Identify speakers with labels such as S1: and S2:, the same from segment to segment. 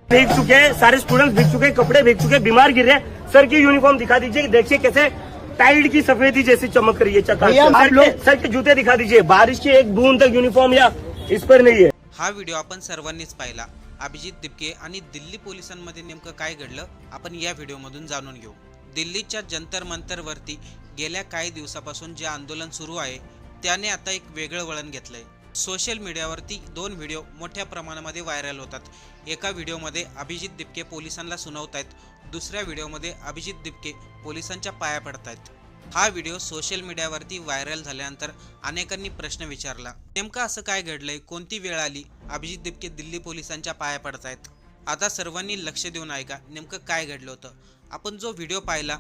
S1: भीग चुके हैं, सारे स्टूडेंट्स भीग चुके हैं, कपड़े भीग चुके हैं, बीमार गिर रहे हैं। सर की यूनिफॉर्म दिखा दीजिए, देखिए कैसे टाइड की सफेदी जैसी चमक रही है। सर के जूते दिखा दीजिए, बारिश की एक बूंद तक यूनिफॉर्म या इस पर नहीं है।
S2: हा व्हिडिओ आपण सर्वांनीच पाहिला। अभिजित दिपके आणि दिल्ली पोलिसांमध्ये नेमकं काय घडलं आपण या व्हिडिओमधून जाणून घेऊ। दिल्लीच्या जंतर मंतर वरती गेल्या काही दिवसापासून जे आंदोलन सुरू आहे त्याने आता एक वेगळं वळण घेतलंय। सोशल मीडियावरती दोन व्हिडिओ मोठ्या प्रमाणामध्ये व्हायरल होतात। एका व्हिडिओमध्ये अभिजित दिपके पोलिसांना सुनावतायत, दुसऱ्या व्हिडिओमध्ये अभिजित दिपके पोलिसांच्या पाया पडतायत। हा व्हिडिओ सोशल मीडियावरती व्हायरल झाल्यानंतर अनेकांनी प्रश्न विचारला, नेमकं असं काय घडलंय, कोणती वेळ आली अभिजित दिपके दिल्ली पोलिसांच्या पाया पडतायत। आता सर्वांनी लक्ष देऊन ऐका नेमकं काय घडलं होतं। आपण जो व्हिडिओ पाहिला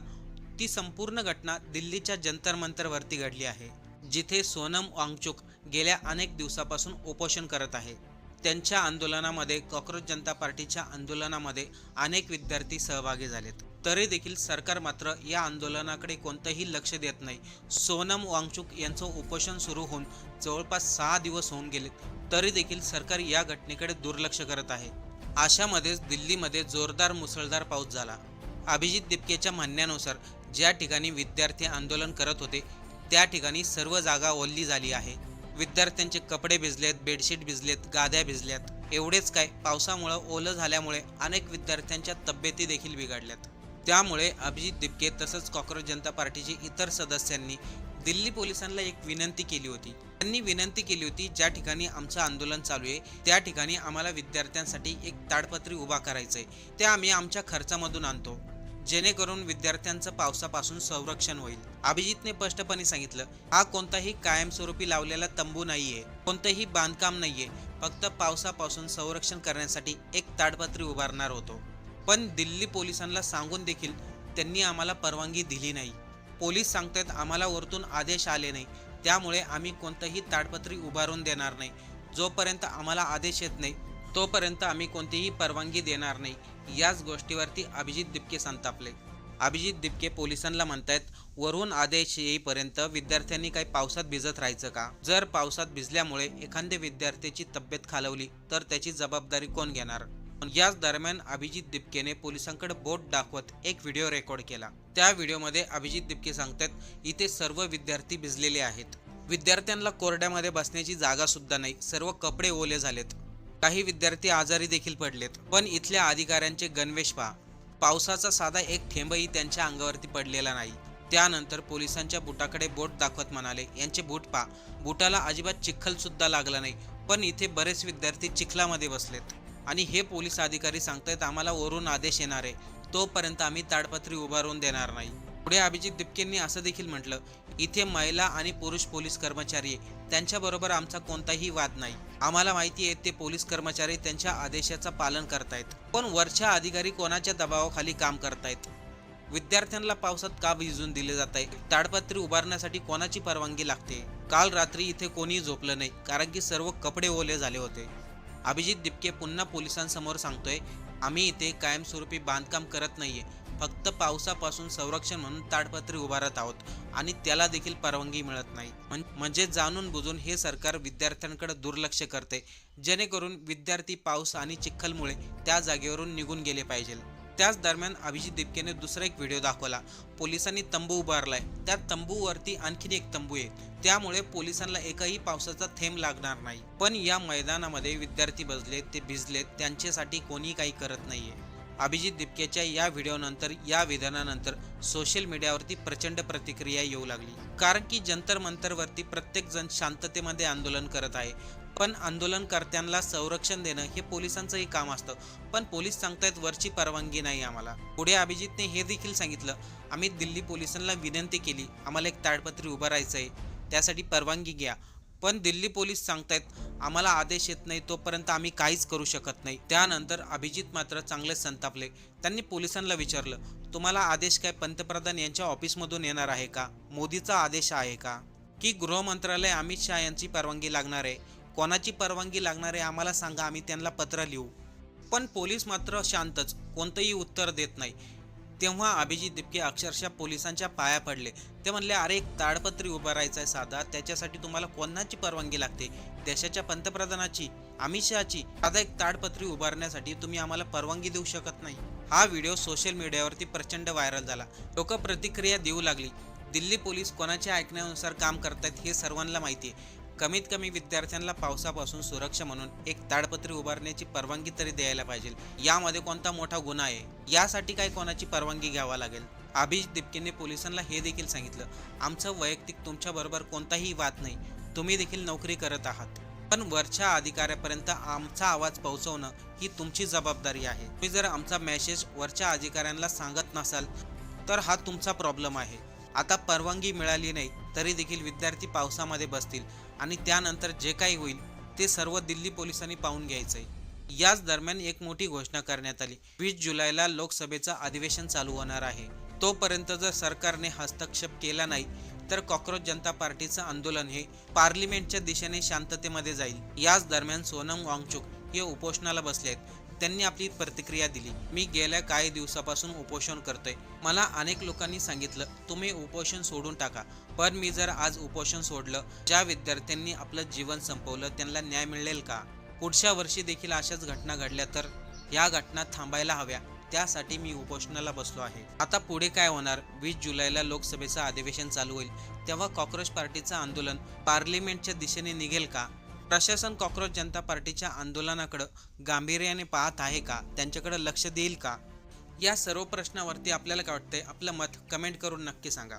S2: ती संपूर्ण घटना दिल्लीच्या जंतर मंतर वरती घडली आहे, जिथे सोनम वांगचुक गेल्या अनेक दिवसापासून उपोषण करत आहे। त्यांच्या आंदोलनामध्ये कॉक्रोच जनता पार्टीच्या आंदोलनामध्ये अनेक विद्यार्थी सहभागी झालेत, तरी देखील सरकार मात्र या आंदोलनाकडे कोणतंही लक्ष देत नाही। सोनम वांगचुक यांचं उपोषण सुरू होऊन जवळपास 6 दिवस होऊन गेले, तरी देखील सरकार या घटनेकडे दुर्लक्ष करत आहे। अशामध्येच दिल्लीमध्ये जोरदार मुसळधार पाऊस झाला। अभिजित दिपकेच्या म्हणण्यानुसार ज्या ठिकाणी विद्यार्थी आंदोलन करत होते त्या ठिकाणी सर्व जागा ओली झाली आहे। विद्यार्थ्यांचे कपडे भिजलेत, बेडशीट भिजलेत, गाद्या भिजल्यात। एवढेच काय, पावसामुळे ओलं झाल्यामुळे अनेक विद्यार्थ्यांच्या तब्येती देखील बिघडल्यात। त्यामुळे अभिजित दिपके तसंच कॉक्रोच जनता पार्टीचे इतर सदस्यांनी दिल्ली पोलिसांना एक विनंती केली होती। त्यांनी विनंती केली होती, ज्या ठिकाणी आमचं आंदोलन चालू आहे त्या ठिकाणी आम्हाला विद्यार्थ्यांसाठी एक ताडपत्री उभा करायचंय, ते आम्ही आमच्या खर्चामधून आणतो, जेणेकरून विद्यार्थ्यांचं पावसापासून संरक्षण होईल। अभिजितने स्पष्टपणे सांगितलं, हा कोणताही कायमस्वरूपी लावलेला तंबू नाहीये, कोणतंही बांधकाम नाहीये, फक्त पावसापासून संरक्षण करण्यासाठी एक ताडपत्री उभारणार होतो। पण दिल्ली पोलिसांना सांगून देखील त्यांनी आम्हाला परवानगी दिली नाही। पोलीस सांगतात आम्हाला वरतून आदेश आले नाही, त्यामुळे आम्ही कोणतंही ताडपत्री उभारून देणार नाही। जोपर्यंत आम्हाला आदेश येत नाही तोपर्यंत आम्ही कोणतीही परवानगी देणार नाही। याच गोष्टीवरती अभिजित दिपके संतापले। अभिजित दिपके पोलिसांना म्हणतायत, वरून आदेश येईपर्यंत विद्यार्थ्यांनी काही पावसात भिजत राहायचं का? जर पावसात भिजल्यामुळे एखाद्या विद्यार्थ्याची तब्येत खालावली तर त्याची जबाबदारी कोण घेणार? याच दरम्यान अभिजित दिपकेने पोलिसांकडे बोट दाखवत एक व्हिडिओ रेकॉर्ड केला। त्या व्हिडिओमध्ये अभिजित दिपके सांगतात, इथे सर्व विद्यार्थी भिजलेले आहेत, विद्यार्थ्यांना कोरड्यामध्ये बसण्याची जागा सुद्धा नाही, सर्व कपडे ओले झालेत, काही विद्यार्थी आजारी देखील पडलेत। पण इथल्या अधिकाऱ्यांचे गणवेश पहा, पावसाचा साधा एक थेंबही त्यांच्या अंगावरती पडलेला नाही। त्यानंतर पोलिसांच्या बुटाकडे बोट दाखवत म्हणाले, यांचे बूट पहा, बुटाला अजिबात चिखल सुद्धा लागला नाही, पण इथे बरेच विद्यार्थी चिखलामध्ये बसलेत। आणि हे पोलीस अधिकारी सांगतायत आम्हाला वरून आदेश येणार आहे, तोपर्यंत आम्ही ताडपत्री उभारून देणार नाही। पुढे अभिजित दिपकेंनी असं देखील म्हटलं, इथे महिला आणि पुरुष पोलीस कर्मचारी आहे, त्यांच्याबरोबर आमचा कोणताही वाद नाही। आम्हाला माहिती आहे ते पोलीस कर्मचारी त्यांच्या आदेशाचं पालन करतायत, पण वरच्या अधिकारी कोणाच्या दबावाखाली काम करतायत? विद्यार्थ्यांना पावसात का भिजून दिले जात आहे? ताडपत्री उभारण्यासाठी कोणाची परवानगी लागते? काल रात्री इथे कोणी झोपलं नाही, कारण की सर्व कपडे ओले झाले होते। अभिजित दिपके पुन्हा पोलिसांसमोर सांगतोय, आम्ही इथे कायमस्वरूपी बांधकाम करत नाहीये, फक्त पावसापासून संरक्षण म्हणून ताडपत्री उभारत आहोत आणि त्याला देखील परवानगी मिळत नाही। म्हणजे जाणून बुजून हे सरकार विद्यार्थ्यांकडे दुर्लक्ष करते, जेणेकरून विद्यार्थी पाऊस आणि चिखलमुळे त्या जागेवरून निघून गेले पाहिजे। त्याच दरम्यान अभिजित दिपकेने दुसरा एक व्हिडिओ दाखवला, पोलिसांनी तंबू उभारलाय, त्या तंबूवरती आणखीन एक तंबू आहे, त्यामुळे पोलिसांना एकही पावसाचा थेंब लागणार नाही। पण या मैदानामध्ये विद्यार्थी बसलेत, ते भिजलेत, त्यांच्यासाठी कोणी काही करत नाहीये। अभिजित दिपकेच्या या व्हिडिओनंतर, या विधानानंतर सोशल मीडियावरती प्रचंड प्रतिक्रिया येऊ लागली, कारण की जंतर मंतरवरती प्रत्येक जण शांततेमध्ये आंदोलन करत आहे, पण आंदोलनकर्त्यांना संरक्षण देणं हे पोलिसांचंही काम असतं, पण पोलीस सांगतायत वरची परवानगी नाही आम्हाला। पुढे अभिजितने हे देखील सांगितलं, आम्ही दिल्ली पोलिसांना विनंती केली, आम्हाला एक ताडपत्री उभारायचंय, त्यासाठी परवानगी घ्या, पण दिल्ली पोलीस सांगतायत आम्हाला आदेश येत नाही तोपर्यंत आम्ही काहीच करू शकत नाही। त्यानंतर अभिजित मात्र चांगलेच संतापले। त्यांनी पोलिसांना विचारलं, तुम्हाला आदेश काय पंतप्रधान यांच्या ऑफिसमधून येणार आहे का? मोदीचा आदेश आहे का? की गृह मंत्रालय अमित शहा यांची परवानगी लागणार आहे? कोणाची परवानगी लागणार आहे आम्हाला सांगा, आम्ही त्यांना पत्र लिहू। पण पोलीस मात्र शांतच, कोणतंही उत्तर देत नाही। तेव्हा अभिजित दिपके अक्षरशः पोलिसांच्या पाया पडले. ते म्हणले, अरे एक ताडपत्री उभारायचा आहे साधा, त्याच्यासाठी तुम्हाला कोणाची परवानगी लागते? देशाच्या पंतप्रधानाची, अमित शहाची? साधा एक ताडपत्री उभारण्यासाठी तुम्ही आम्हाला परवानगी देऊ शकत नाही. हा व्हिडिओ सोशल मीडियावरती प्रचंड व्हायरल झाला. लोक प्रतिक्रिया देऊ लागली. दिल्ली पोलीस कोणाच्या ऐकण्यानुसार काम करतात हे सर्वांना माहिती आहे. कमीत कमी विद्यार्थ्यांना पावसापासून सुरक्षा म्हणून एक ताडपत्री उभारण्याची परवानगी तरी द्यायला पाहिजे. यामध्ये कोणता मोठा गुन्हा आहे? यासाठी काय कोणाची परवानगी घ्यावा लागेल? अभिजित दिपकेने पोलिसांना हे देखील सांगितलं, आमचं वैयक्तिक तुमच्याबरोबर कोणताही वाद नाही, तुम्ही देखील नोकरी करत आहात, पण वरच्या अधिकाऱ्यापर्यंत आमचा आवाज पोहोचवणं ही तुमची जबाबदारी आहे. तुम्ही जर आमचा मेसेज वरच्या अधिकाऱ्यांना सांगत नसाल तर हा तुमचा प्रॉब्लेम आहे. आता परवानगी मिळाली नाही तरी देखील विद्यार्थी पावसामध्ये बसतील आणि त्यानंतर जे काही होईल ते सर्व दिल्ली पोलिसांनी पाहून घ्यायचंय. याच दरम्यान एक मोठी घोषणा करण्यात आली. 20 जुलैला लोकसभेचं अधिवेशन चालू होणार आहे. तोपर्यंत जर सरकारने हस्तक्षेप केला नाही तर कॉक्रोच जनता पार्टीचं आंदोलन हे पार्लिमेंटच्या दिशेने शांततेमध्ये जाईल. याच दरम्यान सोनम वांगचुक हे उपोषणाला बसले आहेत. त्यांनी आपली प्रतिक्रिया दिली. मी गेल्या काही दिवसापासून उपोषण करतोय. मला अनेक लोकांनी सांगितलं तुम्ही उपोषण सोडून टाका, पण मी जर आज उपोषण सोडलं, ज्या विद्यार्थ्यांनी आपलं जीवन संपवलं त्यांना न्याय मिळेल का? पुढच्या वर्षी देखील अशाच घटना घडल्या तर या घटना थांबायला हव्या, त्यासाठी मी उपोषणाला बसलो आहे. आता पुढे काय होणार? 20 जुलैला लोकसभेचं अधिवेशन चालू होईल, तेव्हा कॉक्रोच पार्टीचं आंदोलन पार्लिमेंटच्या दिशेने निघेल का? प्रशासन कॉक्रोच जनता पार्टीच्या आंदोलनाकडे गांभीर्याने पाहत आहे का? त्यांच्याकडे लक्ष देईल का? या सर्व प्रश्नावरती आपल्याला काय वाटतंय? आपलं मत कमेंट करून नक्की सांगा.